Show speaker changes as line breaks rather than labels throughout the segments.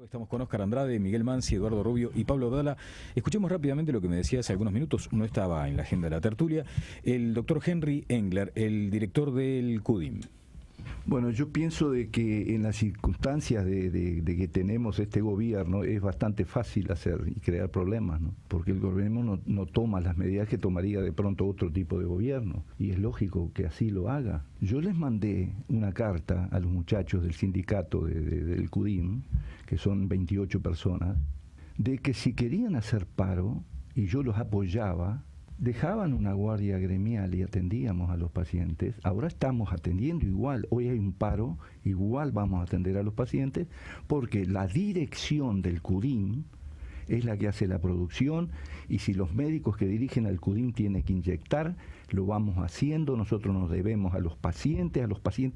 Estamos con Óscar Andrade, Miguel Mansi, Eduardo Rubio y Pablo Abdala. Escuchemos rápidamente lo que me decía hace algunos minutos, no estaba en la agenda de la tertulia, el doctor Henry Engler, el director del CUDIM.
Bueno, yo pienso de que en las circunstancias de que tenemos este gobierno es bastante fácil hacer y crear problemas, ¿no? Porque el gobierno no toma las medidas que tomaría de pronto otro tipo de gobierno, y es lógico que así lo haga. Yo les mandé una carta a los muchachos del sindicato del CUDIM, que son 28 personas, de que si querían hacer paro, y yo los apoyaba, dejaban una guardia gremial y atendíamos a los pacientes. Ahora estamos atendiendo igual, hoy hay un paro, igual vamos a atender a los pacientes, porque la dirección del CUDIM es la que hace la producción, y si los médicos que dirigen al CUDIM tienen que inyectar, lo vamos haciendo. Nosotros nos debemos a los pacientes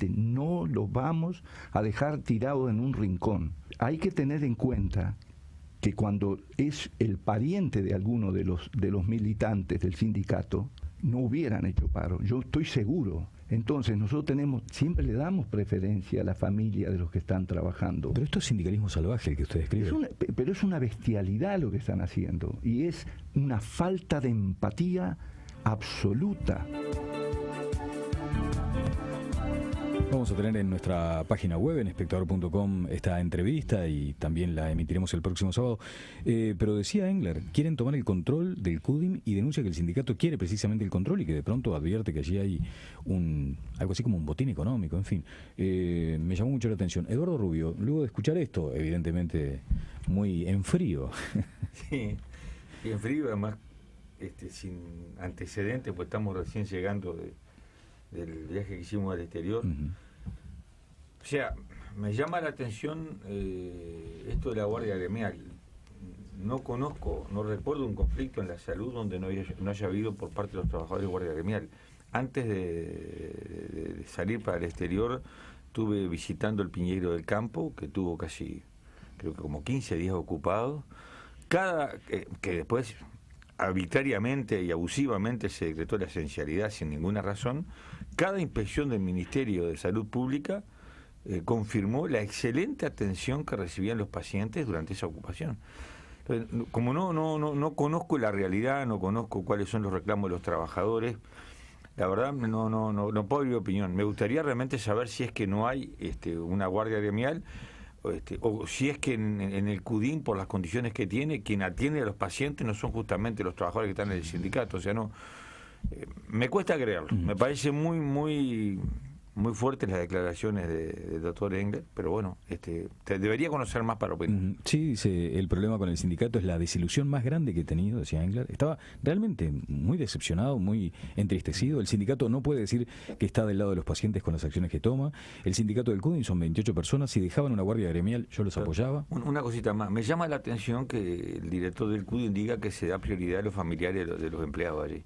no los vamos a dejar tirados en un rincón. Hay que tener en cuenta que cuando es el pariente de alguno de los militantes del sindicato, no hubieran hecho paro, yo estoy seguro. Entonces nosotros siempre le damos preferencia a la familia de los que están trabajando.
Pero esto es sindicalismo salvaje el que usted describe.
Pero es una bestialidad lo que están haciendo, y es una falta de empatía absoluta.
Vamos a tener en nuestra página web, en espectador.com, esta entrevista, y también la emitiremos el próximo sábado. Pero decía Engler, quieren tomar el control del CUDIM y denuncia que el sindicato quiere precisamente el control y que de pronto advierte que allí hay algo así como un botín económico, en fin. Me llamó mucho la atención. Eduardo Rubio, luego de escuchar esto, evidentemente muy en frío.
Sí, y en frío, además sin antecedentes, pues estamos recién llegando del viaje que hicimos al exterior. O sea, me llama la atención esto de la guardia gremial. No recuerdo un conflicto en la salud donde no haya habido por parte de los trabajadores guardia gremial. Antes de salir para el exterior, estuve visitando el Piñeiro del Campo, que tuvo casi, creo que como 15 días ocupados. Que después arbitrariamente y abusivamente se decretó la esencialidad sin ninguna razón. Cada inspección del Ministerio de Salud Pública confirmó la excelente atención que recibían los pacientes durante esa ocupación. Entonces, como no conozco la realidad, no conozco cuáles son los reclamos de los trabajadores, la verdad no puedo dar opinión. Me gustaría realmente saber si es que no hay una guardia gremial, o si es que en el CUDIM, por las condiciones que tiene, quien atiende a los pacientes no son justamente los trabajadores que están en el sindicato. O sea, me cuesta creerlo. Me parece muy fuertes las declaraciones del doctor Engler, pero bueno, debería conocer más para opinar.
Sí, dice, el problema con el sindicato es la desilusión más grande que he tenido, decía Engler. Estaba realmente muy decepcionado, muy entristecido. El sindicato no puede decir que está del lado de los pacientes con las acciones que toma. El sindicato del CUDIM son 28 personas. Si dejaban una guardia gremial, yo los apoyaba.
Una cosita más. Me llama la atención que el director del CUDIM diga que se da prioridad a los familiares de los empleados allí.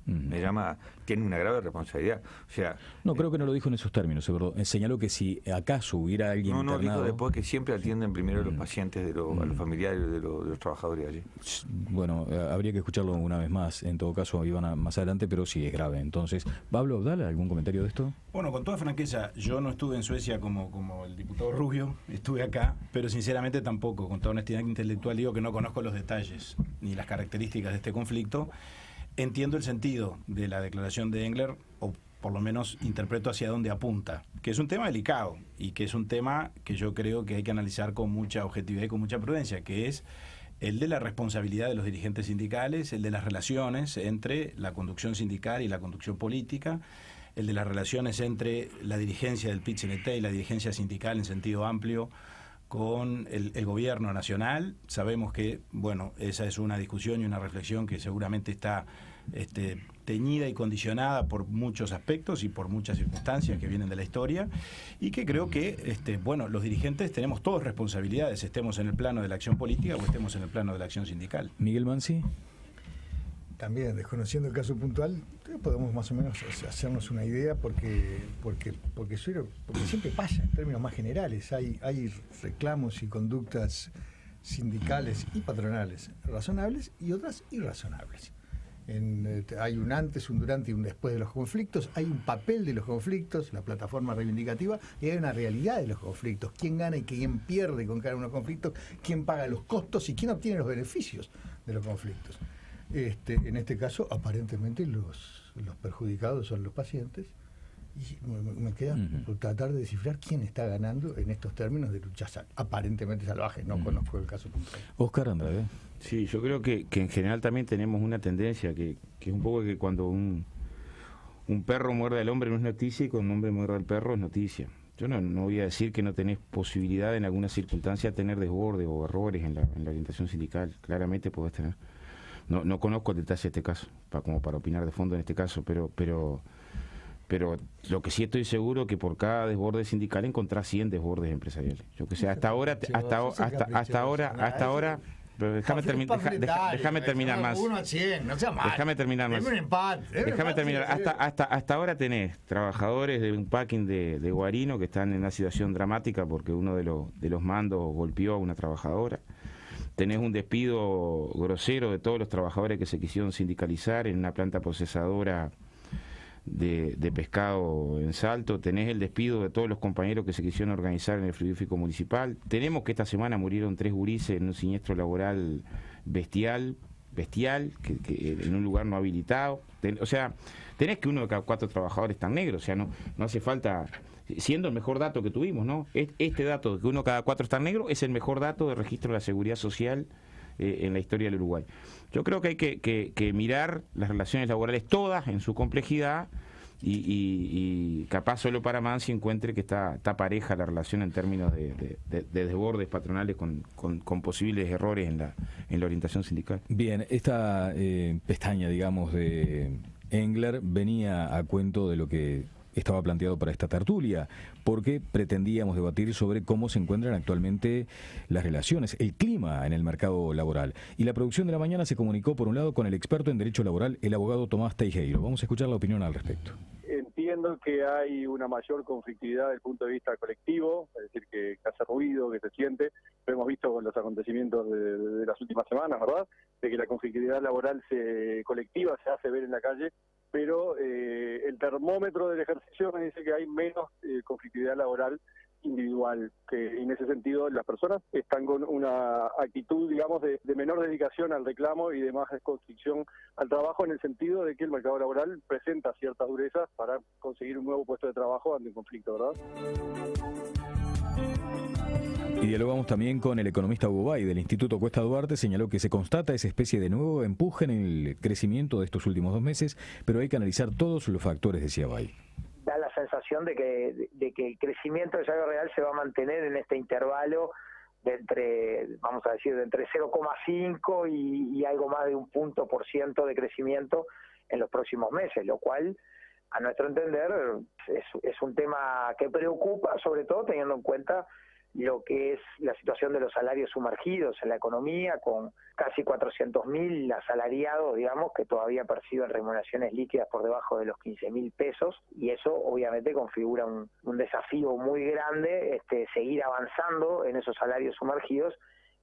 Tiene una grave responsabilidad. O sea,
no, creo que no lo dijo en esos términos. Señaló que si acaso hubiera alguien internado...
dijo después que siempre atienden primero a los pacientes, a los familiares de los trabajadores allí.
Bueno, habría que escucharlo una vez más, en todo caso iban más adelante, pero sí es grave. Entonces, Pablo Abdala, ¿algún comentario de esto?
Bueno, con toda franqueza, yo no estuve en Suecia como el diputado Rubio, estuve acá, pero sinceramente tampoco, con toda honestidad intelectual digo que no conozco los detalles ni las características de este conflicto. Entiendo el sentido de la declaración de Engler, o por lo menos interpreto hacia dónde apunta, que es un tema delicado y que es un tema que yo creo que hay que analizar con mucha objetividad y con mucha prudencia, que es el de la responsabilidad de los dirigentes sindicales, el de las relaciones entre la conducción sindical y la conducción política, el de las relaciones entre la dirigencia del PIT-CNT y la dirigencia sindical en sentido amplio con el gobierno nacional. Sabemos que, bueno, esa es una discusión y una reflexión que seguramente está teñida y condicionada por muchos aspectos y por muchas circunstancias que vienen de la historia, y que creo que los dirigentes tenemos todos responsabilidades, estemos en el plano de la acción política o estemos en el plano de la acción sindical.
Miguel Mansi.
También, desconociendo el caso puntual, podemos más o menos hacernos una idea porque siempre pasa en términos más generales. Hay reclamos y conductas sindicales y patronales razonables y otras irrazonables. Hay un antes, un durante y un después de los conflictos, hay un papel de los conflictos, la plataforma reivindicativa, y hay una realidad de los conflictos, quién gana y quién pierde con cada uno de los conflictos, quién paga los costos y quién obtiene los beneficios de los conflictos. En este caso, aparentemente los perjudicados son los pacientes, y me queda por tratar de descifrar quién está ganando en estos términos de luchas aparentemente salvajes. No conozco el caso puntual.
Oscar Andrade.
Sí, yo creo que en general también tenemos una tendencia que es un poco que cuando un perro muerde al hombre no es noticia, y cuando un hombre muerde al perro es noticia. Yo no voy a decir que no tenés posibilidad en alguna circunstancia de tener desborde o errores en la orientación sindical. Claramente podés tener. No conozco el detalle de este caso, como para opinar de fondo en este caso, pero lo que sí estoy seguro es que por cada desborde sindical encontrás 100 desbordes empresariales. Yo que sé, hasta ahora, pero déjame terminar más.
1 a 100, no sea mal.
Déjame terminar más.
Un empate.
Déjame terminar. Hasta ahora tenés trabajadores de un packing de Guarino que están en una situación dramática porque uno de los mandos golpeó a una trabajadora. Tenés un despido grosero de todos los trabajadores que se quisieron sindicalizar en una planta procesadora de pescado en Salto. Tenés el despido de todos los compañeros que se quisieron organizar en el frigorífico municipal. Tenemos que esta semana murieron 3 gurises en un siniestro laboral bestial, que en un lugar no habilitado. O sea, tenés que 1 de cada 4 trabajadores están negros. O sea, no hace falta, siendo el mejor dato que tuvimos, ¿no? Este dato de que 1 de cada 4 están negros es el mejor dato de registro de la seguridad social en la historia del Uruguay. Yo creo que hay que mirar las relaciones laborales todas en su complejidad y capaz solo Paramansi encuentre que está pareja la relación en términos de desbordes patronales con posibles errores en la orientación sindical.
Bien, esta pestaña, digamos, de Engler venía a cuento de lo que estaba planteado para esta tertulia, porque pretendíamos debatir sobre cómo se encuentran actualmente las relaciones, el clima en el mercado laboral. Y la producción de la mañana se comunicó, por un lado, con el experto en Derecho Laboral, el abogado Tomás Teijeiro. Vamos a escuchar la opinión al respecto.
Entiendo que hay una mayor conflictividad desde el punto de vista colectivo, es decir, que hace ruido, que se siente. Lo hemos visto con los acontecimientos de las últimas semanas, ¿verdad? De que la conflictividad laboral colectiva se hace ver en la calle, pero el termómetro del ejercicio me dice que hay menos conflictividad laboral individual, que en ese sentido las personas están con una actitud, digamos, de menor dedicación al reclamo y de más constricción al trabajo, en el sentido de que el mercado laboral presenta ciertas durezas para conseguir un nuevo puesto de trabajo ante un conflicto, ¿verdad?
Y dialogamos también con el economista Hugo Bay del Instituto Cuesta Duarte. Señaló que se constata esa especie de nuevo empuje en el crecimiento de estos últimos 2 meses, pero hay que analizar todos los factores, decía Bay.
Da la sensación de que el crecimiento del salario real se va a mantener en este intervalo de entre, vamos a decir, de entre 0,5 y algo más de 1% de crecimiento en los próximos meses, lo cual, a nuestro entender, es un tema que preocupa, sobre todo teniendo en cuenta lo que es la situación de los salarios sumergidos en la economía, con casi 400.000 asalariados, digamos, que todavía perciben remuneraciones líquidas por debajo de los 15.000 pesos, y eso obviamente configura un desafío muy grande, seguir avanzando en esos salarios sumergidos,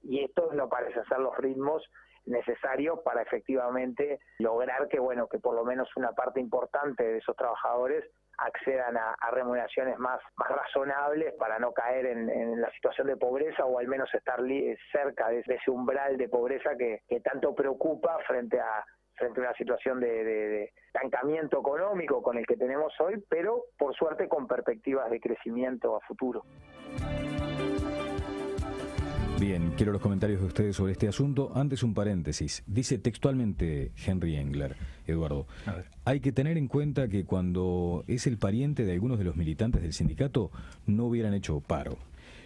y esto no parece ser los ritmos necesarios para efectivamente lograr que por lo menos una parte importante de esos trabajadores accedan a remuneraciones más razonables para no caer en la situación de pobreza, o al menos estar cerca de ese umbral de pobreza que tanto preocupa frente a una situación de estancamiento económico con el que tenemos hoy, pero por suerte con perspectivas de crecimiento a futuro.
Bien, quiero los comentarios de ustedes sobre este asunto. Antes un paréntesis. Dice textualmente Henry Engler, Eduardo, hay que tener en cuenta que cuando es el pariente de algunos de los militantes del sindicato, no hubieran hecho paro.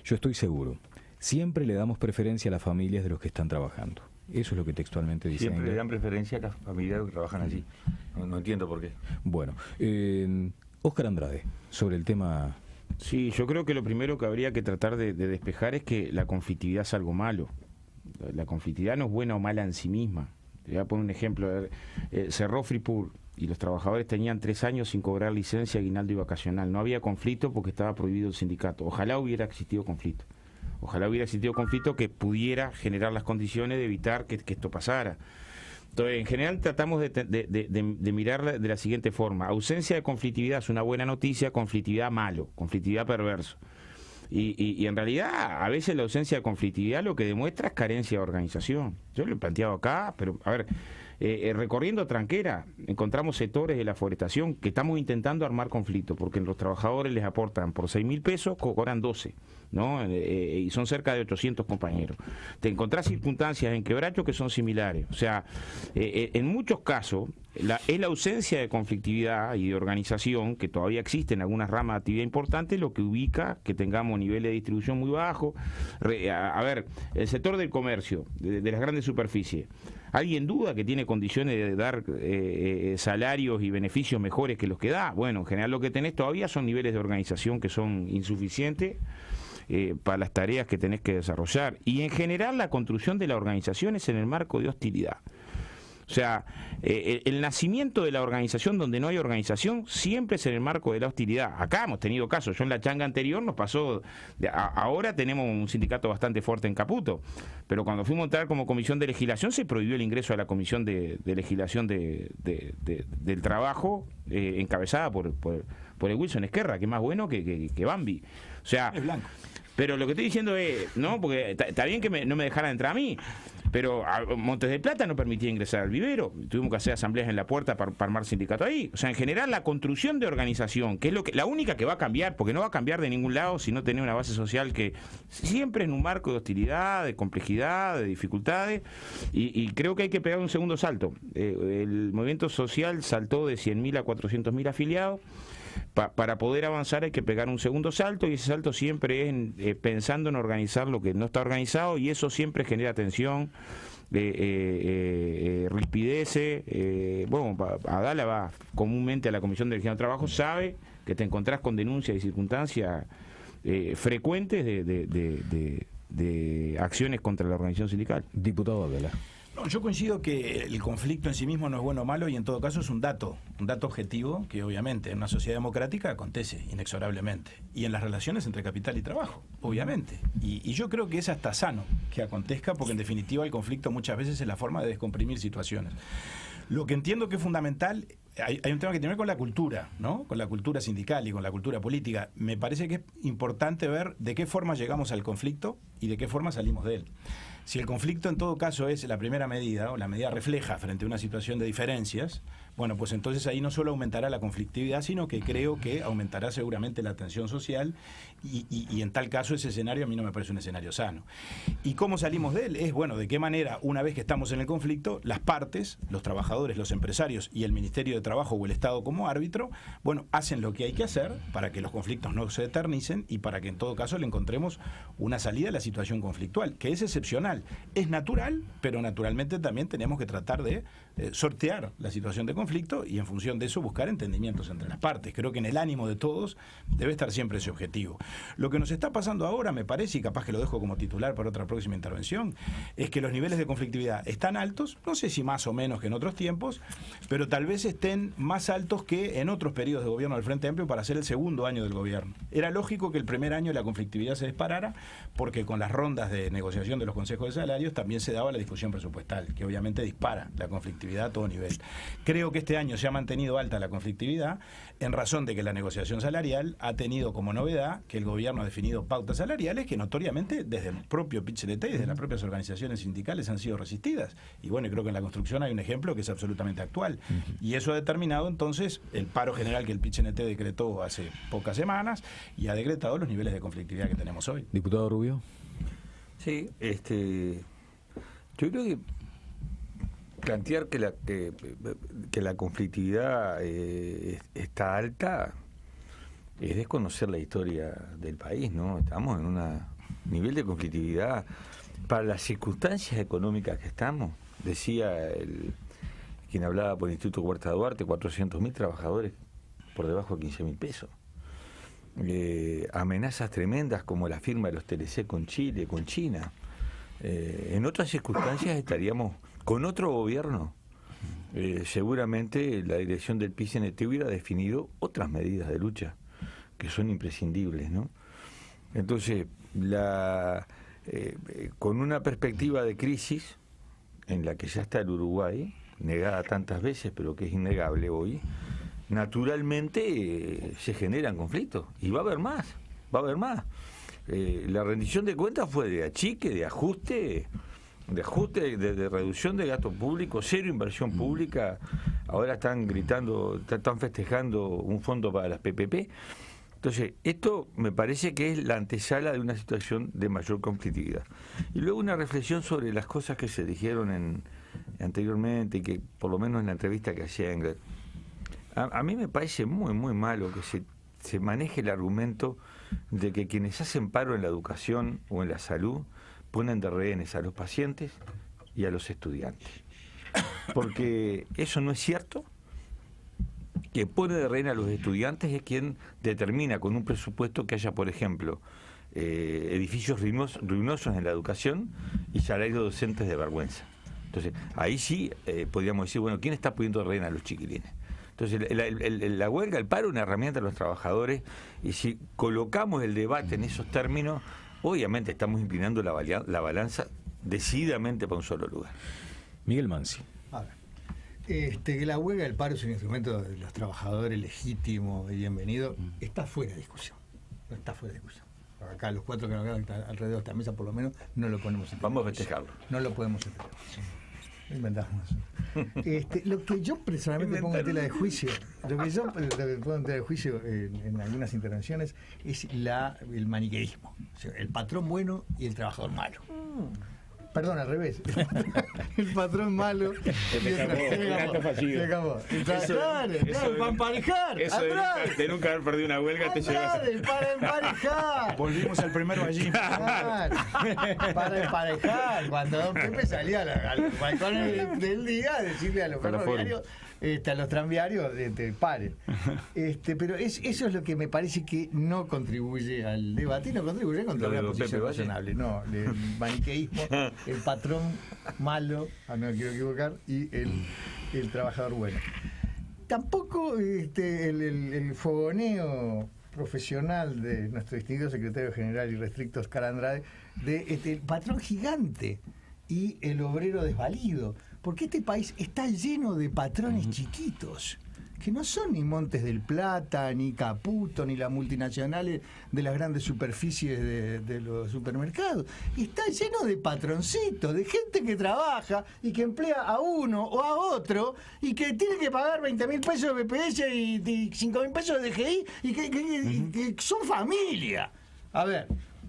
Yo estoy seguro. Siempre le damos preferencia a las familias de los que están trabajando. Eso es lo que textualmente dice
Siempre
Engler.
le dan preferencia a las familias que trabajan allí. No entiendo por qué.
Bueno, Oscar Andrade, sobre el tema...
Sí, yo creo que lo primero que habría que tratar de despejar es que la conflictividad es algo malo. La conflictividad no es buena o mala en sí misma. Te voy a poner un ejemplo. Cerró Fripur y los trabajadores tenían 3 años sin cobrar licencia, aguinaldo y vacacional. No había conflicto porque estaba prohibido el sindicato. Ojalá hubiera existido conflicto. Ojalá hubiera existido conflicto que pudiera generar las condiciones de evitar que esto pasara.
Entonces, en general tratamos de mirar de la siguiente forma. Ausencia de conflictividad es una buena noticia, conflictividad malo, conflictividad perverso. Y en realidad, a veces la ausencia de conflictividad lo que demuestra es carencia de organización. Yo lo he planteado acá, pero a ver, recorriendo Tranquera, encontramos sectores de la forestación que estamos intentando armar conflictos, porque los trabajadores les aportan por 6.000 pesos, cobran 12, ¿no? Y son cerca de 800 compañeros. Te encontrás circunstancias en Quebracho que son similares. O sea, en muchos casos, es la ausencia de conflictividad y de organización, que todavía existe en algunas ramas de actividad importantes, lo que ubica que tengamos niveles de distribución muy bajos. A ver, el sector del comercio, de las grandes superficies, ¿alguien duda que tiene condiciones de dar salarios y beneficios mejores que los que da? Bueno, en general lo que tenés todavía son niveles de organización que son insuficientes para las tareas que tenés que desarrollar. Y en general la construcción de la organización es en el marco de hostilidad. O sea, el nacimiento de la organización donde no hay organización siempre es en el marco de la hostilidad. Acá hemos tenido casos, yo en la changa anterior nos pasó, ahora tenemos un sindicato bastante fuerte en Caputo, pero cuando fuimos a entrar como comisión de legislación se prohibió el ingreso a la comisión de legislación del trabajo encabezada por el Wilson Esquerra, que es más bueno que Bambi. O sea,
es blanco.
Pero lo que estoy diciendo es, ¿no? Porque está bien que no me dejaran entrar a mí, pero a Montes de Plata no permitía ingresar al vivero. Tuvimos que hacer asambleas en la puerta para armar sindicato ahí. O sea, en general la construcción de organización, que es la única que va a cambiar, porque no va a cambiar de ningún lado si no tenés una base social que siempre en un marco de hostilidad, de complejidad, de dificultades, y creo que hay que pegar un segundo salto. El movimiento social saltó de 100.000 a 400.000 afiliados. Para poder avanzar hay que pegar un segundo salto, y ese salto siempre es pensando en organizar lo que no está organizado, y eso siempre genera tensión, rispidece. Bueno, Adala va comúnmente a la Comisión de Legislación de Trabajo, sabe que te encontrás con denuncias y circunstancias frecuentes de acciones contra la organización sindical.
Diputado Adala.
No, yo coincido que el conflicto en sí mismo no es bueno o malo, y en todo caso es un dato objetivo que obviamente en una sociedad democrática acontece inexorablemente, y en las relaciones entre capital y trabajo, obviamente. Y yo creo que es hasta sano que acontezca, porque en definitiva el conflicto muchas veces es la forma de descomprimir situaciones. Lo que entiendo que es fundamental, hay un tema que tiene que ver con la cultura, ¿no? Con la cultura sindical y con la cultura política. Me parece que es importante ver de qué forma llegamos al conflicto y de qué forma salimos de él. Si el conflicto en todo caso es la primera medida, o la medida refleja frente a una situación de diferencias, bueno, pues entonces ahí no solo aumentará la conflictividad, sino que creo que aumentará seguramente la tensión social, y en tal caso ese escenario a mí no me parece un escenario sano. ¿Y cómo salimos de él? Es, bueno, de qué manera, una vez que estamos en el conflicto, las partes, los trabajadores, los empresarios y el Ministerio de Trabajo o el Estado como árbitro, bueno, hacen lo que hay que hacer para que los conflictos no se eternicen y para que en todo caso le encontremos una salida a la situación conflictual, que es excepcional. Es natural, pero naturalmente también tenemos que tratar de sortear la situación de conflicto y en función de eso buscar entendimientos entre las partes. Creo que en el ánimo de todos debe estar siempre ese objetivo. Lo que nos está pasando ahora, me parece, y capaz que lo dejo como titular para otra próxima intervención, es que los niveles de conflictividad están altos, no sé si más o menos que en otros tiempos, pero tal vez estén más altos que en otros periodos de gobierno del Frente Amplio para ser el segundo año del gobierno. Era lógico que el primer año la conflictividad se disparara, porque con las rondas de negociación de los consejos de salarios también se daba la discusión presupuestal, que obviamente dispara la conflictividad a todo nivel. Creo que este año se ha mantenido alta la conflictividad en razón de que la negociación salarial ha tenido como novedad que el gobierno ha definido pautas salariales que notoriamente desde el propio PIT-CNT y desde las propias organizaciones sindicales han sido resistidas. Y bueno, creo que en la construcción hay un ejemplo que es absolutamente actual. Y eso ha determinado entonces el paro general que el PIT-CNT decretó hace pocas semanas y ha decretado los niveles de conflictividad que tenemos hoy.
Diputado Rubio.
Sí, yo creo que plantear que la conflictividad está alta es desconocer la historia del país, ¿no? Estamos en un nivel de conflictividad para las circunstancias económicas que estamos. Decía quien hablaba por el Instituto Huerta Duarte, 400.000 trabajadores por debajo de 15.000 pesos. Amenazas tremendas como la firma de los TLC con Chile, con China. En otras circunstancias estaríamos con otro gobierno. Seguramente la dirección del PIT-CNT hubiera definido otras medidas de lucha que son imprescindibles, ¿no? Entonces, con una perspectiva de crisis en la que ya está el Uruguay, negada tantas veces, pero que es innegable hoy, naturalmente se generan conflictos. Y va a haber más, va a haber más. La rendición de cuentas fue de achique, de ajuste, de reducción de gasto público, cero inversión pública. Ahora están gritando, están festejando un fondo para las PPP. Entonces, esto me parece que es la antesala de una situación de mayor conflictividad. Y luego una reflexión sobre las cosas que se dijeron anteriormente y que por lo menos en la entrevista que hacía Engler. A mí me parece muy, muy malo que se maneje el argumento de que quienes hacen paro en la educación o en la salud ponen de rehenes a los pacientes y a los estudiantes. Porque eso no es cierto. Quien pone de rehén a los estudiantes es quien determina con un presupuesto que haya, por ejemplo, edificios ruinosos en la educación y salarios docentes de vergüenza. Entonces, ahí sí podríamos decir, bueno, ¿quién está poniendo de rehén a los chiquilines? Entonces, la huelga, el paro es una herramienta de los trabajadores, y si colocamos el debate en esos términos, obviamente estamos inclinando la balanza decididamente para un solo lugar.
Miguel Mansi.
A ver, que la huelga del paro es un instrumento de los trabajadores legítimo y bienvenido, está fuera de discusión. No está fuera de discusión. Acá los cuatro que nos quedan alrededor de esta mesa, por lo menos, no lo ponemos en
Vamos a festejarlo.
No lo podemos entender. Inventamos. Lo que yo personalmente pongo en tela de juicio, en algunas intervenciones es el maniqueísmo, o sea, el patrón bueno y el trabajador malo. Perdón, al revés. El patrón malo. Se acabó. Para emparejar.
Eso de nunca haber perdido una huelga te llevas.
Para emparejar.
Volvimos al primero allí.
Para emparejar. Cuando don Pepe salía al balcón del día a decirle a los ferroviarios, a los tranviarios, paren. Pero eso es lo que me parece que no contribuye al debate y no contribuye contra una posición razonable. No, el maniqueísmo, el patrón malo, no me quiero equivocar, y el trabajador bueno. Tampoco el fogoneo profesional de nuestro distinguido secretario general y restricto Oscar Andrade, el patrón gigante y el obrero desvalido. Porque este país está lleno de patrones chiquitos, que no son ni Montes del Plata, ni Caputo, ni las multinacionales de las grandes superficies de los supermercados. Y está lleno de patroncitos, de gente que trabaja y que emplea a uno o a otro y que tiene que pagar 20.000 pesos de BPS y 5.000 pesos de DGI y que son familia. A ver,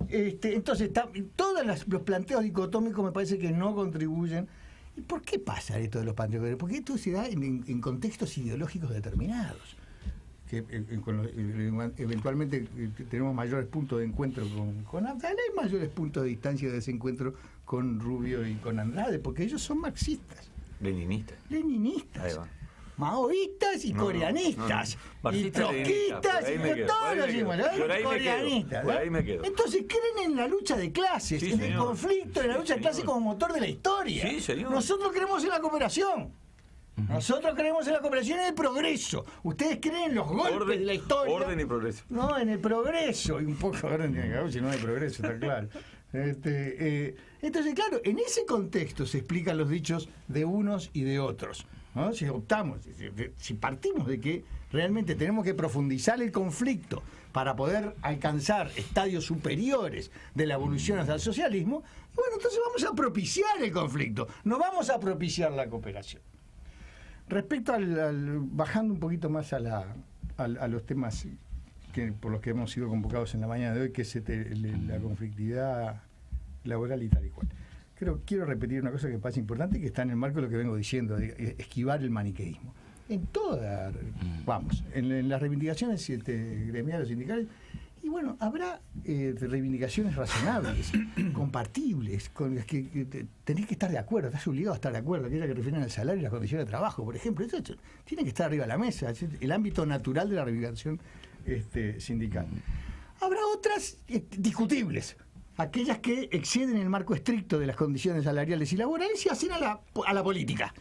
entonces todos los planteos dicotómicos me parece que no contribuyen. ¿Y por qué pasa esto de los planteos? Porque esto se da en contextos ideológicos determinados, que eventualmente tenemos mayores puntos de encuentro con Andrade, hay mayores puntos de distancia de desencuentro con Rubio y con Andrade, porque ellos son marxistas.
Leninistas.
Ahí va. Maoístas y coreanistas, y trotskistas, y todos los coreanistas. Entonces creen en la lucha de clases, en el conflicto, en la lucha de clases como motor de la historia. Nosotros creemos en la cooperación. Nosotros creemos en la cooperación y en el progreso. Ustedes creen en los golpes de la historia.
Orden y progreso.
No, en el progreso. Y un poco de orden tiene que haber, si no hay progreso, está claro. Entonces, claro, en ese contexto se explican los dichos de unos y de otros, ¿no? Si partimos de que realmente tenemos que profundizar el conflicto para poder alcanzar estadios superiores de la evolución hacia el socialismo, bueno, entonces vamos a propiciar el conflicto, no vamos a propiciar la cooperación. Respecto bajando un poquito más a los temas por los que hemos sido convocados en la mañana de hoy, que es la conflictividad laboral y tal y cual. Quiero repetir una cosa que me parece importante y que está en el marco de lo que vengo diciendo, de esquivar el maniqueísmo. En las reivindicaciones gremiales sindicales, y bueno, habrá reivindicaciones razonables, compartibles, con las que tenés que estar de acuerdo, estás obligado a estar de acuerdo, aquellas que refieren al salario y las condiciones de trabajo, por ejemplo. Eso tiene que estar arriba de la mesa, es el ámbito natural de la reivindicación sindical. Habrá otras discutibles, aquellas que exceden el marco estricto de las condiciones salariales y laborales y hacen a la política.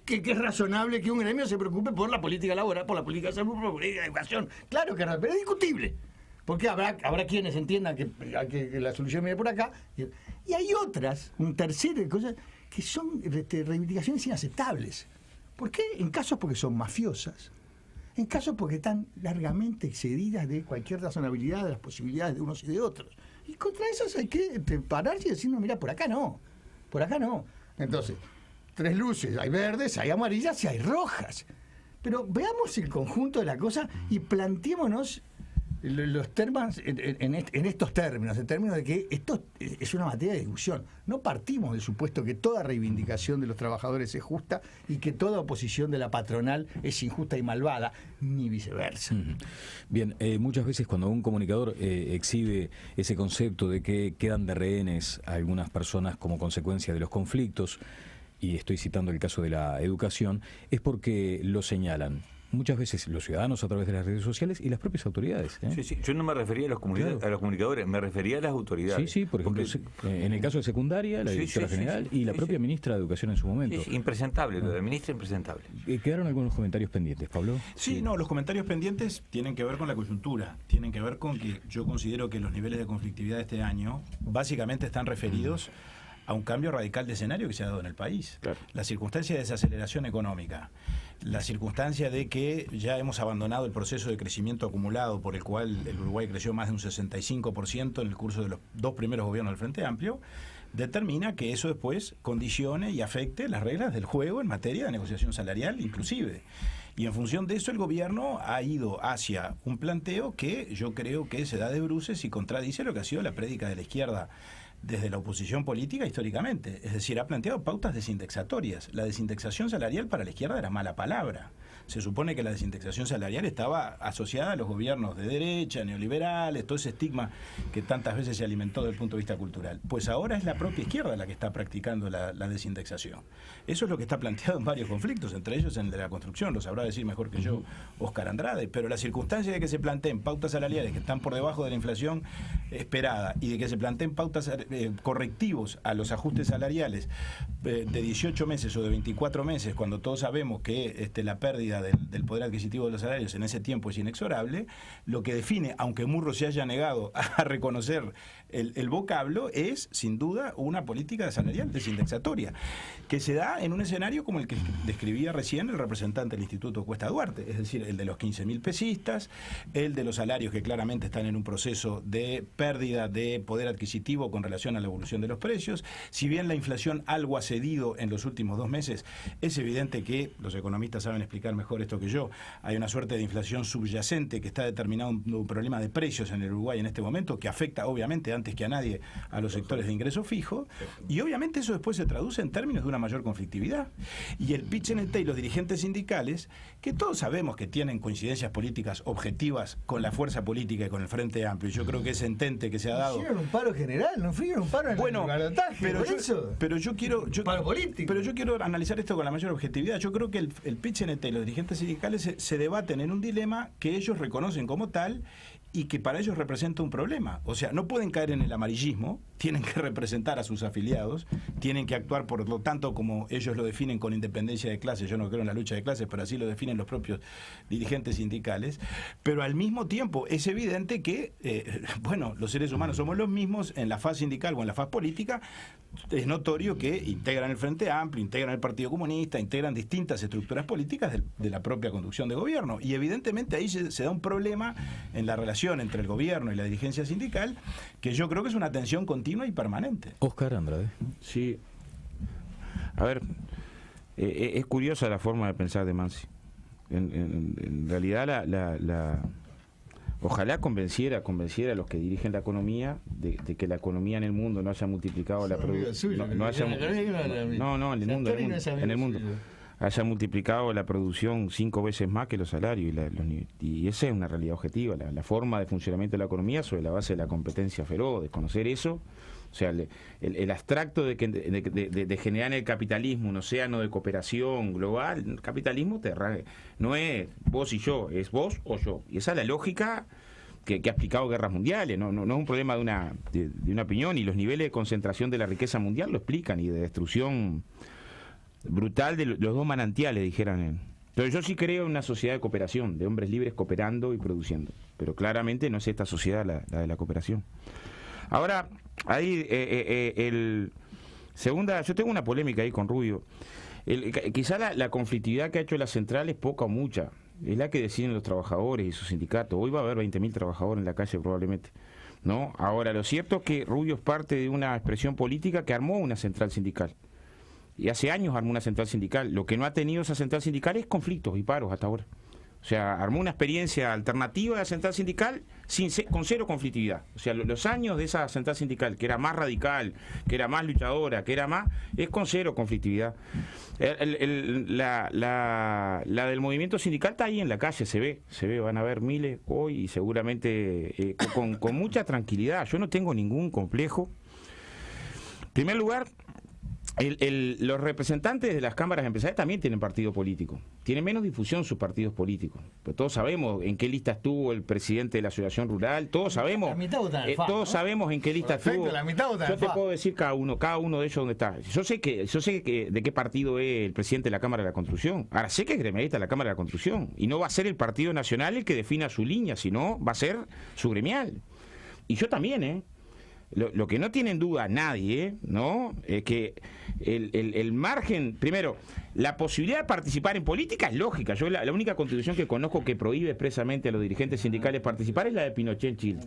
Que es razonable que un gremio se preocupe por la política laboral, por la política de salud, por la política de educación. Claro que pero es discutible. Porque habrá quienes entiendan que la solución viene por acá. Y hay otras, un tercero de cosas, que son reivindicaciones inaceptables. ¿Por qué? En casos porque son mafiosas, en casos porque están largamente excedidas de cualquier razonabilidad de las posibilidades de unos y de otros. Y contra esas hay que pararse y decir, no, mira, por acá no. Entonces, 3 luces, hay verdes, hay amarillas y hay rojas. Pero veamos el conjunto de la cosa y planteémonos los términos en estos términos, en términos de que esto es una materia de discusión. No partimos del supuesto que toda reivindicación de los trabajadores es justa y que toda oposición de la patronal es injusta y malvada, ni viceversa.
Bien, muchas veces cuando un comunicador exhibe ese concepto de que quedan de rehenes a algunas personas como consecuencia de los conflictos, y estoy citando el caso de la educación, es porque lo señalan muchas veces los ciudadanos a través de las redes sociales y las propias autoridades.
Sí, yo no me refería a los comunicadores, me refería a las autoridades.
Sí, por ejemplo, en el caso de secundaria, la directora general y la propia ministra de Educación en su momento.
Sí, impresentable, lo de la ministra impresentable.
¿Quedaron algunos comentarios pendientes, Pablo?
Sí, no, los comentarios pendientes tienen que ver con la coyuntura, tienen que ver con que yo considero que los niveles de conflictividad de este año básicamente están referidos a un cambio radical de escenario que se ha dado en el país. Claro. La circunstancia de desaceleración económica, la circunstancia de que ya hemos abandonado el proceso de crecimiento acumulado por el cual el Uruguay creció más de un 65% en el curso de los 2 primeros gobiernos del Frente Amplio, determina que eso después condicione y afecte las reglas del juego en materia de negociación salarial inclusive. Y en función de eso el gobierno ha ido hacia un planteo que yo creo que se da de bruces y contradice lo que ha sido la prédica de la izquierda desde la oposición política históricamente. Es decir, ha planteado pautas desindexatorias. La desindexación salarial para la izquierda era mala palabra. Se supone que la desindexación salarial estaba asociada a los gobiernos de derecha, neoliberales, todo ese estigma que tantas veces se alimentó desde el punto de vista cultural. Pues ahora es la propia izquierda la que está practicando la desindexación. Eso es lo que está planteado en varios conflictos, entre ellos en el de la construcción, lo sabrá decir mejor que yo Óscar Andrade, pero la circunstancia de que se planteen pautas salariales que están por debajo de la inflación esperada y de que se planteen pautas correctivos a los ajustes salariales de 18 meses o de 24 meses, cuando todos sabemos que la pérdida del poder adquisitivo de los salarios en ese tiempo es inexorable, lo que define, aunque Murro se haya negado a reconocer el vocablo, es sin duda una política salarial desindexatoria, que se da en un escenario como el que describía recién el representante del Instituto Cuesta Duarte, es decir, el de los 15.000 pesistas, el de los salarios que claramente están en un proceso de pérdida de poder adquisitivo con relación a la evolución de los precios. Si bien la inflación algo ha cedido en los últimos 2 meses, es evidente que, los economistas saben explicar mejor esto que yo, hay una suerte de inflación subyacente que está determinando un problema de precios en el Uruguay en este momento, que afecta obviamente antes que a nadie a los sectores de ingreso fijo, y obviamente eso después se traduce en términos de una mayor conflictividad. Y el PIT-CNT y los dirigentes sindicales, que todos sabemos que tienen coincidencias políticas objetivas con la fuerza política y con el Frente Amplio, y yo creo que ese entente que se ha dado...
Hicieron un paro general, no hicieron un paro en el balotaje,
pero yo quiero analizar esto con la mayor objetividad. Yo creo que el PIT-CNT y los dirigentes sindicales se debaten en un dilema que ellos reconocen como tal y que para ellos representa un problema. O sea, no pueden caer en el amarillismo, tienen que representar a sus afiliados, tienen que actuar, por lo tanto, como ellos lo definen, con independencia de clases. Yo no creo en la lucha de clases, pero así lo definen los propios dirigentes sindicales. Pero al mismo tiempo es evidente que, los seres humanos somos los mismos en la faz sindical o en la faz política. Es notorio que integran el Frente Amplio, integran el Partido Comunista, integran distintas estructuras políticas de la propia conducción de gobierno. Y evidentemente ahí se da un problema en la relación entre el gobierno y la dirigencia sindical, que yo creo que es una tensión continua y permanente.
Óscar Andrade.
Sí. A ver, es curiosa la forma de pensar de Mansi. En realidad ojalá convenciera a los que dirigen la economía de que la economía en el mundo no haya multiplicado la producción. En el mundo haya multiplicado la producción 5 veces más que los salarios y esa es una realidad objetiva, la forma de funcionamiento de la economía sobre la base de la competencia feroz. Desconocer eso, o sea, el abstracto de generar en el capitalismo un océano de cooperación global. El capitalismo no es vos y yo, es vos o yo, y esa es la lógica que ha explicado guerras mundiales. No es un problema de una opinión, y los niveles de concentración de la riqueza mundial lo explican, y de destrucción brutal de los 2 manantiales, dijeran. Pero yo sí creo en una sociedad de cooperación, de hombres libres cooperando y produciendo, pero claramente no es esta sociedad la de la cooperación. Ahora, ahí yo tengo una polémica ahí con Rubio. Quizá la conflictividad que ha hecho la central es poca o mucha. Es la que deciden los trabajadores y sus sindicatos. Hoy va a haber 20.000 trabajadores en la calle probablemente, ¿no? Ahora, lo cierto es que Rubio es parte de una expresión política que armó una central sindical. Y hace años armó una central sindical. Lo que no ha tenido esa central sindical es conflictos y paros hasta ahora. O sea, armó una experiencia alternativa de la central sindical con cero conflictividad. O sea, los años de esa central sindical, que era más radical, que era más luchadora, que era más, es con cero conflictividad. La del movimiento sindical está ahí en la calle, se ve, van a haber miles hoy y seguramente con mucha tranquilidad. Yo no tengo ningún complejo. En primer lugar, los representantes de las cámaras empresariales también tienen partido político. Tienen menos difusión sus partidos políticos. Pero todos sabemos en qué lista estuvo el presidente de la Asociación Rural. Todos sabemos. Todos sabemos en qué lista estuvo. Yo te puedo decir cada uno de ellos dónde está. Yo sé que de qué partido es el presidente de la Cámara de la Construcción. Ahora sé que es gremialista de la Cámara de la Construcción. Y no va a ser el Partido Nacional el que defina su línea, sino va a ser su gremial. Y yo también, Lo que no tiene en duda nadie, ¿no? Es que el margen, primero, la posibilidad de participar en política es lógica. Yo la única constitución que conozco que prohíbe expresamente a los dirigentes sindicales participar es la de Pinochet en Chile,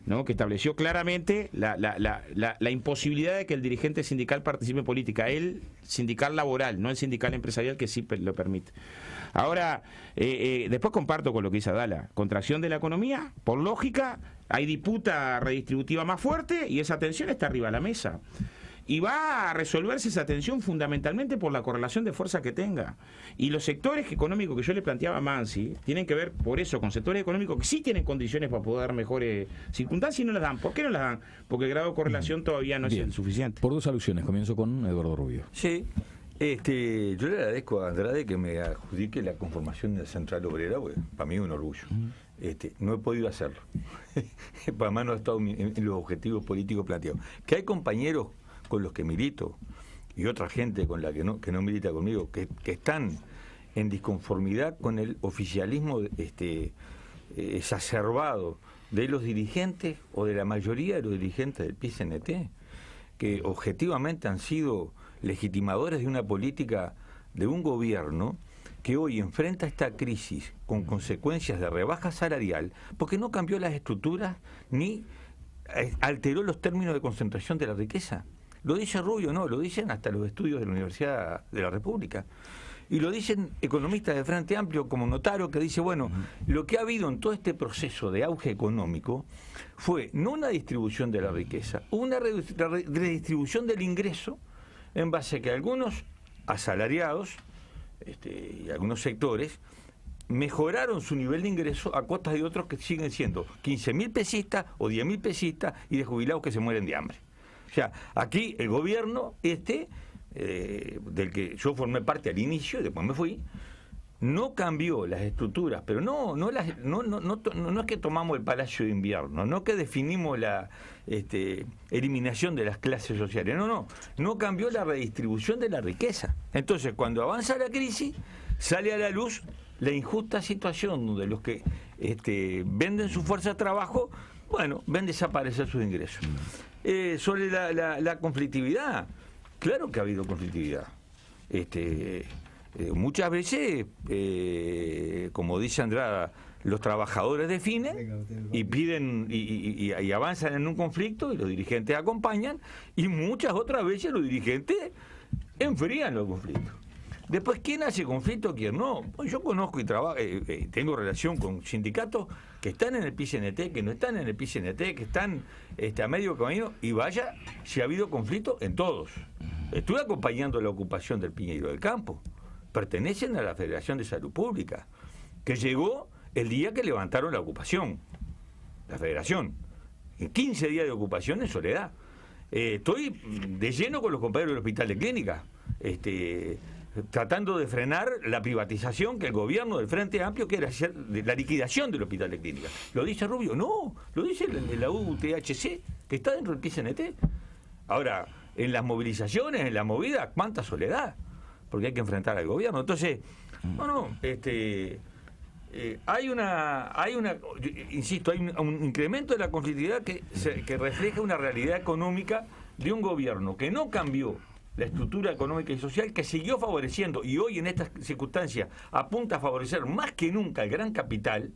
¿no? Que estableció claramente la imposibilidad de que el dirigente sindical participe en política, el sindical laboral, no el sindical empresarial, que sí lo permite. Ahora, después comparto con lo que dice Adala, contracción de la economía, por lógica, hay disputa redistributiva más fuerte y esa tensión está arriba de la mesa. Y va a resolverse esa tensión fundamentalmente por la correlación de fuerza que tenga. Y los sectores económicos que yo le planteaba a Mansi tienen que ver, por eso, con sectores económicos que sí tienen condiciones para poder dar mejores circunstancias y no las dan. ¿Por qué no las dan? Porque el grado de correlación todavía no es el suficiente.
Por dos alusiones, comienzo con Eduardo Rubio.
Sí. Yo le agradezco a Andrade que me adjudique la conformación de la Central Obrera, porque para mí es un orgullo. No he podido hacerlo. Para mí no ha estado en los objetivos políticos planteados. Que hay compañeros con los que milito y otra gente con la que no milita conmigo, que están en disconformidad con el oficialismo exacerbado de los dirigentes o de la mayoría de los dirigentes del PCNT, que objetivamente han sido legitimadores de una política de un gobierno que hoy enfrenta esta crisis con consecuencias de rebaja salarial porque no cambió las estructuras ni alteró los términos de concentración de la riqueza. Lo dice Rubio, no, lo dicen hasta los estudios de la Universidad de la República. Y lo dicen economistas de Frente Amplio como Notaro, que dice, bueno, lo que ha habido en todo este proceso de auge económico fue no una distribución de la riqueza, una redistribución del ingreso en base a que algunos asalariados y algunos sectores mejoraron su nivel de ingreso a costas de otros que siguen siendo 15.000 pesistas o 10.000 pesistas y de jubilados que se mueren de hambre. O sea, aquí el gobierno del que yo formé parte al inicio y después me fui, no cambió las estructuras, pero no es que tomamos el Palacio de Invierno, no que definimos la eliminación de las clases sociales, no cambió la redistribución de la riqueza. Entonces, cuando avanza la crisis, sale a la luz la injusta situación donde los que venden su fuerza de trabajo, bueno, ven desaparecer sus ingresos. Sobre la conflictividad, claro que ha habido conflictividad. Muchas veces, como dice Andrada, los trabajadores definen y piden y avanzan en un conflicto y los dirigentes acompañan, y muchas otras veces los dirigentes enfrían los conflictos. Después, ¿quién hace conflicto, quién no? Pues yo conozco y tengo relación con sindicatos que están en el PCNT, que no están en el PCNT, que están a medio camino, y vaya, si ha habido conflicto en todos. Estuve acompañando la ocupación del Piñeiro del Campo. Pertenecen a la Federación de Salud Pública, que llegó el día que levantaron la ocupación, la Federación. En 15 días de ocupación en soledad. Estoy de lleno con los compañeros del Hospital de Clínica, tratando de frenar la privatización que el gobierno del Frente Amplio quiere hacer, de la liquidación del Hospital de Clínica. ¿Lo dice Rubio? No, lo dice la UTHC, que está dentro del PCNT. Ahora, en las movilizaciones, en la movida, ¿cuánta soledad? Porque hay que enfrentar al gobierno. Entonces, insisto, hay un incremento de la conflictividad que refleja una realidad económica de un gobierno que no cambió la estructura económica y social que siguió favoreciendo y hoy en estas circunstancias apunta a favorecer más que nunca al gran capital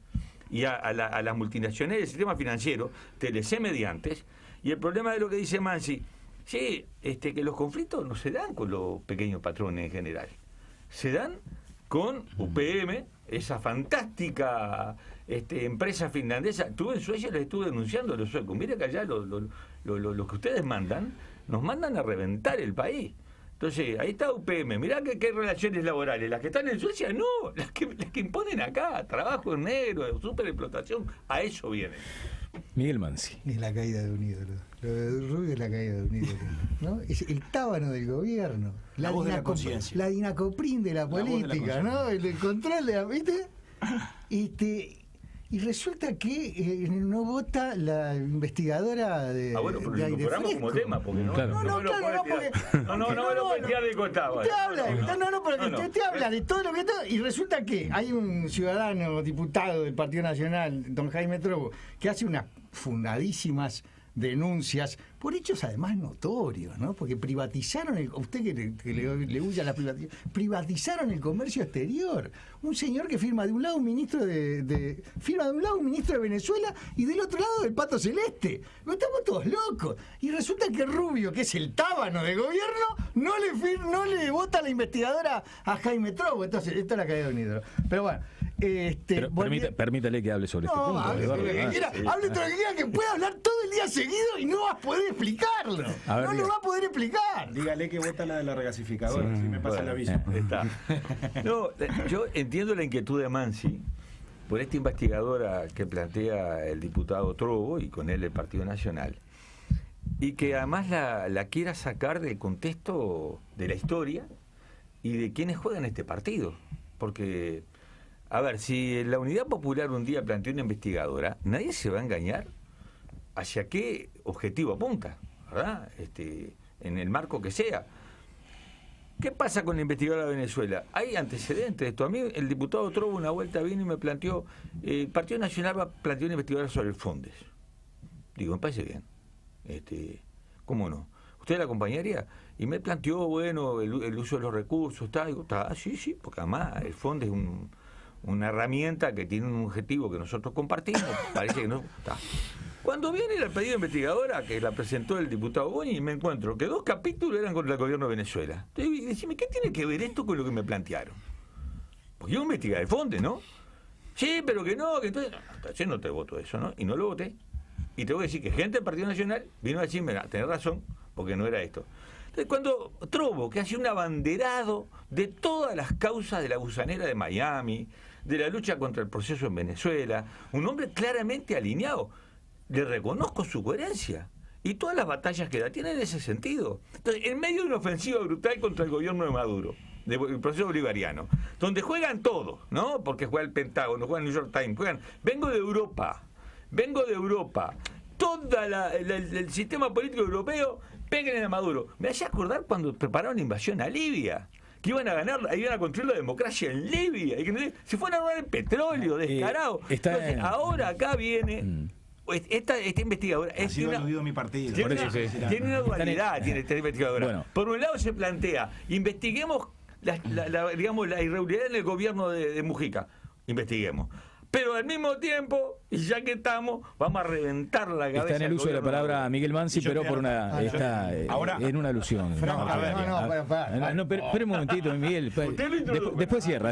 y a las multinacionales del sistema financiero, TLC mediantes. Y el problema de lo que dice Mansi, sí, que los conflictos no se dan con los pequeños patrones en general, se dan con UPM, esa fantástica empresa finlandesa. Estuve en Suecia, les estuve denunciando a los suecos. Mire que allá lo que ustedes mandan, nos mandan a reventar el país. Entonces, ahí está UPM. Mirá qué relaciones laborales. Las que están en Suecia, no. Las que imponen acá. Trabajo en negro, superexplotación. A eso viene.
Miguel Mansi.
Es la caída de un ídolo. Lo de Rubio es la caída de un ídolo, ¿no? Es el tábano del gobierno.
La voz de la conciencia.
La dinacoprín de la política, ¿no? El control de la... ¿Viste? Y resulta que no vota la investigadora de.
Bueno, pero
de
lo
aire
incorporamos
fresco.
como tema, porque no.
Claro.
No me lo puedes tirar de costado.
Te habla, te habla de todo lo que está. Y resulta que hay un ciudadano diputado del Partido Nacional, don Jaime Trovo, que hace unas fundadísimas denuncias por hechos además notorios, ¿no? Porque privatizaron usted que le huye a la privatización, privatizaron el comercio exterior. Un señor que firma de un lado un ministro firma de un lado un ministro de Venezuela y del otro lado el Pato Celeste. Estamos todos locos. Y resulta que Rubio, que es el tábano del gobierno, no le vota a la investigadora a Jaime Trovo. Entonces, esta es la caída de un ídolo. Pero bueno.
Pero permítale que hable sobre este punto.
Hable todo lo que quiera, que pueda hablar todo el día seguido y no va a poder explicarlo. Lo va a poder explicar.
Dígale que vota la de la regasificadora, si me pasa el aviso.
Está. No, yo entiendo la inquietud de Mansi por esta investigadora que plantea el diputado Trovo y con él el Partido Nacional, y que además la quiera sacar del contexto de la historia y de quienes juegan este partido. Porque, a ver, si la Unidad Popular un día planteó una investigadora, nadie se va a engañar hacia qué objetivo apunta, ¿verdad? En el marco que sea. ¿Qué pasa con la investigadora de Venezuela? Hay antecedentes de esto. A mí el diputado Trovo una vuelta vino y me planteó, el Partido Nacional va a plantear una investigadora sobre el Fondes. Digo, me parece bien. ¿Cómo no? ¿Usted la acompañaría? Y me planteó, bueno, el uso de los recursos, tal. Digo, sí, porque además el Fondes es una herramienta que tiene un objetivo que nosotros compartimos. Parece que no está. Cuando viene el pedido de investigadora, que la presentó el diputado Boni, me encuentro que 2 capítulos eran contra el gobierno de Venezuela. Entonces, y decime, ¿qué tiene que ver esto con lo que me plantearon? Porque yo investigué el Fondes, ¿no? Sí, pero que no, que entonces... yo no te voto eso, ¿no? Y no lo voté. Y te voy a decir que gente del Partido Nacional vino a decirme, tenés razón, porque no era esto. Entonces, cuando Trovo, que hace un abanderado de todas las causas de la gusanera de Miami, de la lucha contra el proceso en Venezuela, un hombre claramente alineado, le reconozco su coherencia y todas las batallas que da tienen ese sentido. Entonces, en medio de una ofensiva brutal contra el gobierno de Maduro, del proceso bolivariano, donde juegan todos, ¿no? Porque juega el Pentágono, juega el New York Times, vengo de Europa, todo el sistema político europeo, peguen a Maduro. Me hacía acordar cuando prepararon la invasión a Libia, que iban a ganar, iban a construir la democracia en Libia, y que se fueron a robar el petróleo, descarado. Entonces, ahora acá viene... Esta investigadora
es mi partido.
Tiene una dualidad, tiene esta investigadora. Bueno. Por un lado se plantea, investiguemos la irregularidad en el gobierno de Mujica, investiguemos. Pero al mismo tiempo, y ya que estamos, vamos a reventar la cabeza.
Está en el uso de la palabra Miguel Mansi, pero por una ahora, en una alusión. Espera un momentito, Miguel. Después cierra.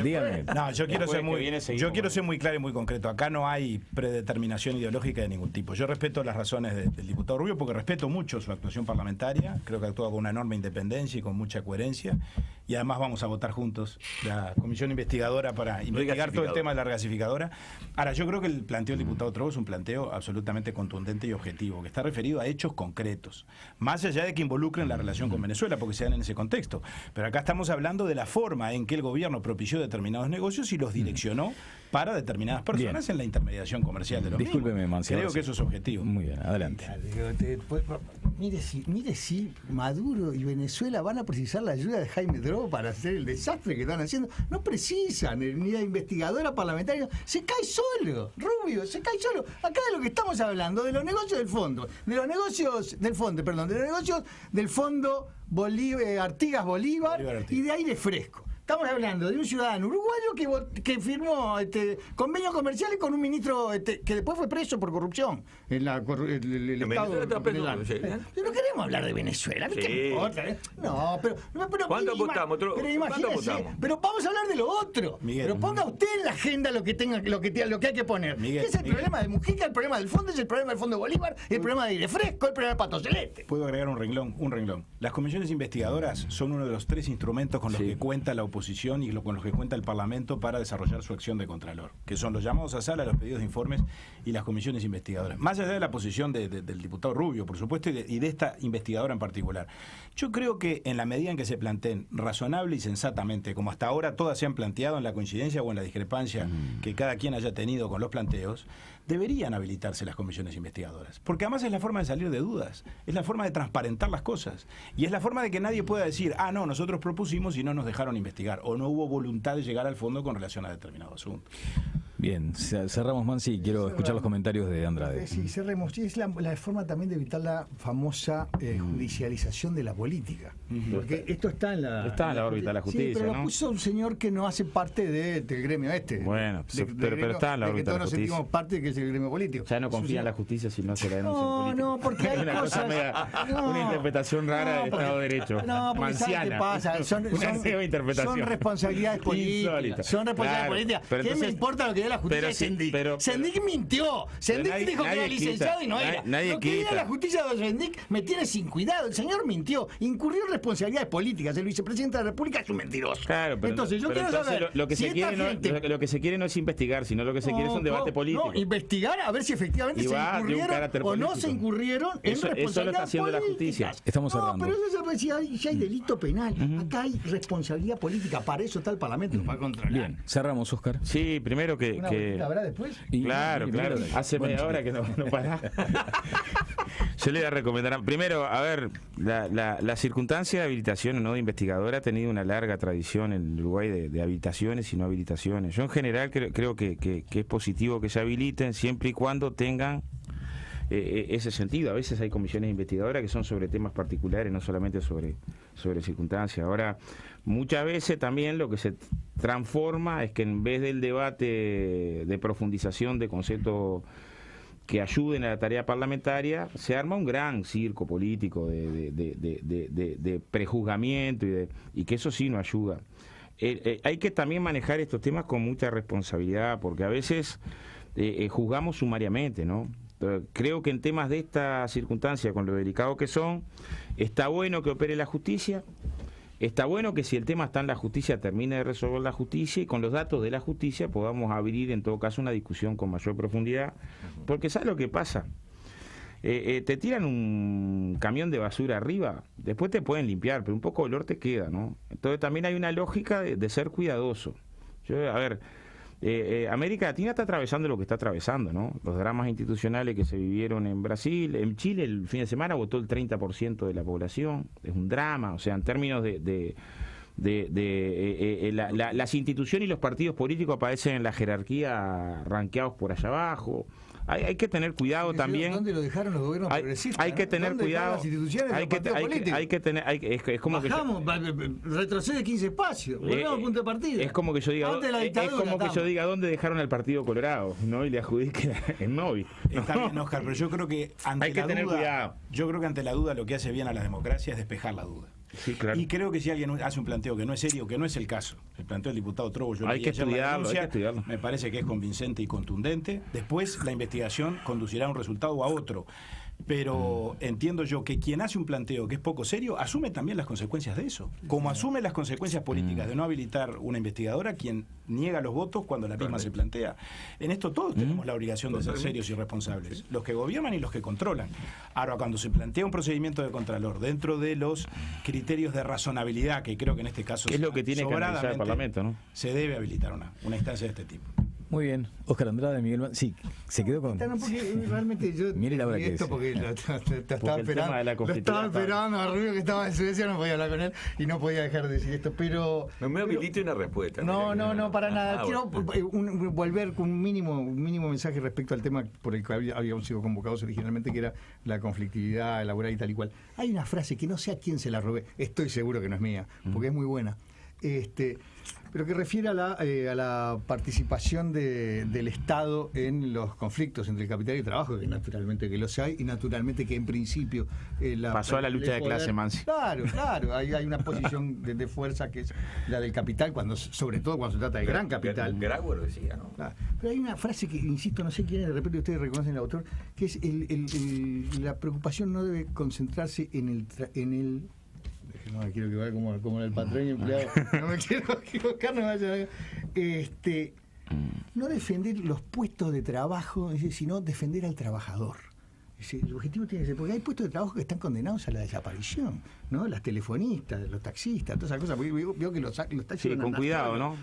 Dígame.
No, yo quiero ser muy claro y muy concreto. Acá no hay predeterminación ideológica de ningún tipo. Yo respeto las razones del diputado Rubio porque respeto mucho su actuación parlamentaria. Creo que actúa con una enorme independencia y con mucha coherencia. Y además vamos a votar juntos la comisión investigadora para investigar todo el tema de la regasificadora. Ahora, yo creo que el planteo del diputado Trovo es un planteo absolutamente contundente y objetivo, que está referido a hechos concretos, más allá de que involucren la relación con Venezuela, porque se dan en ese contexto. Pero acá estamos hablando de la forma en que el gobierno propició determinados negocios y los direccionó para determinadas personas en la intermediación comercial de los
Discúlpeme,
mismos. Creo que eso es objetivo.
Muy bien, adelante.
Mire si Maduro y Venezuela van a precisar la ayuda de Jaime Drogo para hacer el desastre que están haciendo. No precisan ni la investigadora parlamentaria. Se cae solo, Rubio, se cae solo. Acá de lo que estamos hablando, de los negocios del fondo, de los negocios del fondo Artigas Bolívar y de aire fresco. Estamos hablando de un ciudadano uruguayo que firmó convenios comerciales con un ministro que después fue preso por corrupción en el Estado. No queremos hablar de Venezuela, ¿qué me importa? No, pero
¿cuánto votamos?
Pero imagínese, pero vamos a hablar de lo otro.
Miguel,
pero ponga usted en la agenda lo que hay que poner.
Miguel,
es el problema de Mujica, el problema del fondo, es el problema del Fondo Bolívar, el problema de aire fresco, el problema de Pato Celeste.
Puedo agregar un renglón. Las comisiones investigadoras son uno de los 3 instrumentos con los que cuenta la oposición y con los que cuenta el Parlamento para desarrollar su acción de contralor, que son los llamados a sala, los pedidos de informes y las comisiones investigadoras. Más allá de la posición del diputado Rubio, por supuesto, y de esta investigadora en particular, yo creo que en la medida en que se planteen razonable y sensatamente, como hasta ahora todas se han planteado en la coincidencia o en la discrepancia que cada quien haya tenido con los planteos, deberían habilitarse las comisiones investigadoras, porque además es la forma de salir de dudas, es la forma de transparentar las cosas y es la forma de que nadie pueda decir, no, nosotros propusimos y no nos dejaron investigar, o no hubo voluntad de llegar al fondo con relación a determinado asunto.
Bien, cerramos, Mansi, quiero escuchar los comentarios de Andrade.
Sí, cerremos. Es la forma también de evitar la famosa judicialización de la política. Porque esto está en la
órbita de la justicia.
Sí, pero
¿no?
lo puso un señor que no hace parte del gremio
Bueno, pero está en la órbita de la justicia.
Todos nos sentimos parte, que es el gremio político.
Ya no confía en la justicia si no se la denuncia en política.
No, porque hay
una
cosas...
una interpretación rara del Estado de Derecho.
No, porque ¿sabes qué pasa? Son responsabilidades políticas. Son responsabilidades políticas. ¿Qué me importa lo que diga la justicia? Sendik mintió. Sendik dijo que era licenciado y no era. Lo que diga la justicia de Sendik me tiene sin cuidado. El señor mintió. Incurrió en responsabilidades políticas. El vicepresidente de la República es un mentiroso.
Claro, pero
entonces yo quiero saber
lo que se quiere no es investigar, sino lo que se quiere es un debate político.
No, investigar a ver si efectivamente se incurrieron o no se incurrieron en responsabilidades
eso lo está haciendo la justicia.
Estamos cerrando.
Pero eso ya hay delito penal. Acá hay responsabilidad política. Para eso está el Parlamento, para controlar.
Bien, cerramos, Oscar.
Sí, primero que
¿habrá después?
Claro. Hace media hora que no para. Yo le voy a recomendar. Primero, a ver, la circunstancia de habilitación o no de investigadora ha tenido una larga tradición en Uruguay de habilitaciones y no habilitaciones. Yo en general creo que es positivo que se habiliten siempre y cuando tengan ese sentido. A veces hay comisiones investigadoras que son sobre temas particulares, no solamente sobre circunstancias. Ahora, muchas veces también lo que se transforma es que en vez del debate de profundización de conceptos que ayuden a la tarea parlamentaria, se arma un gran circo político de prejuzgamiento y que eso sí no ayuda. Hay que también manejar estos temas con mucha responsabilidad, porque a veces juzgamos sumariamente, ¿no? Creo que en temas de esta circunstancia, con lo delicado que son, está bueno que opere la justicia, está bueno que si el tema está en la justicia termine de resolver la justicia y con los datos de la justicia podamos abrir en todo caso una discusión con mayor profundidad, porque ¿sabes lo que pasa? Te tiran un camión de basura arriba, después te pueden limpiar, pero un poco de olor te queda, ¿no? Entonces también hay una lógica de ser cuidadoso. América Latina está atravesando lo que está atravesando, ¿no? Los dramas institucionales que se vivieron en Brasil, en Chile el fin de semana votó el 30% de la población, es un drama, o sea, en términos las instituciones y los partidos políticos aparecen en la jerarquía ranqueados por allá abajo. Hay que tener cuidado también.
¿Dónde lo dejaron los gobiernos progresistas?
Hay que tener cuidado.
Las instituciones,
hay que tener. Es como
bajamos, retrocede 15 espacios. Volvemos al punto de partida.
Es como que yo diga, ¿dónde dejaron al Partido Colorado? ¿No? Y le adjudique en Novi.
Está bien, Oscar, pero yo creo que ante la duda lo que hace bien a la democracia es despejar la duda.
Sí, claro.
Y creo que si alguien hace un planteo que no es serio, que no es el caso, el planteo del diputado Trovo,
hay que estudiarlo.
Me parece que es convincente y contundente. Después la investigación conducirá a un resultado o a otro. Pero entiendo yo que quien hace un planteo que es poco serio asume también las consecuencias de eso, como asume las consecuencias políticas de no habilitar una investigadora quien niega los votos cuando la misma se plantea. En esto todos tenemos la obligación de ser serios y responsables, los que gobiernan y los que controlan. Ahora, cuando se plantea un procedimiento de contralor dentro de los criterios de razonabilidad, que creo que en este caso
es lo que tiene que analizar el Parlamento, ¿no?
Se debe habilitar una instancia de este tipo.
Muy bien. Óscar Andrade, Miguel Mansi. Sí, se quedó con...
Realmente yo...
Mire la hora que
esto
es.
porque lo estaba esperando. Lo estaba esperando a Rubio, que estaba en Suecia, no podía hablar con él y no podía dejar de decir esto, pero...
No me habilite una respuesta.
No, para nada. Quiero
bueno.
volver con un mínimo mensaje respecto al tema por el que habíamos sido convocados originalmente, que era la conflictividad laboral y tal y cual. Hay una frase que no sé a quién se la robé, estoy seguro que no es mía, porque es muy buena. Pero que refiere a la participación del Estado en los conflictos entre el capital y el trabajo, que naturalmente que los hay, y naturalmente que en principio...
pasó a la lucha de clase, Mansi.
Claro, hay una posición de fuerza que es la del capital, sobre todo cuando se trata de gran capital.
Grago lo decía, ¿no?
Claro. Pero hay una frase que, insisto, no sé quién es, de repente ustedes reconocen el autor, que es la preocupación no debe concentrarse en el no me quiero equivocar como el patrón y empleado, no me quiero equivocar, no defender los puestos de trabajo, sino defender al trabajador. El objetivo tiene que ser, porque hay puestos de trabajo que están condenados a la desaparición, ¿no? Las telefonistas, los taxistas, todas esas cosas. Veo que los taxis...
Sí, con cuidado, ¿no?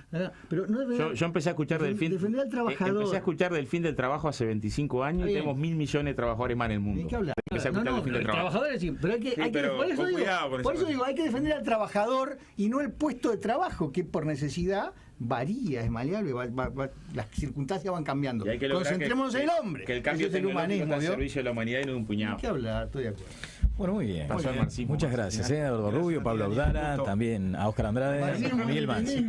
Pero no
yo empecé a escuchar
defender al trabajador.
Empecé a escuchar del fin del trabajo hace 25 años y tenemos 1.000 millones de trabajadores más en el mundo.
¿De qué hablar?
Empecé a escuchar del fin del trabajo.
Trabajadores sí, pero por eso digo, hay que defender al trabajador y no el puesto de trabajo, que por necesidad varía, es maleable, las circunstancias van cambiando. Concentrémonos en el hombre.
Que el cambio
es el humanismo,
al servicio de la humanidad y no de un puñado.
Hay que hablar, estoy de acuerdo.
Bueno, muy bien.
Muchas
gracias, Eduardo Rubio, Pablo Audara, también a Óscar Andrade, a Miguel Mansi.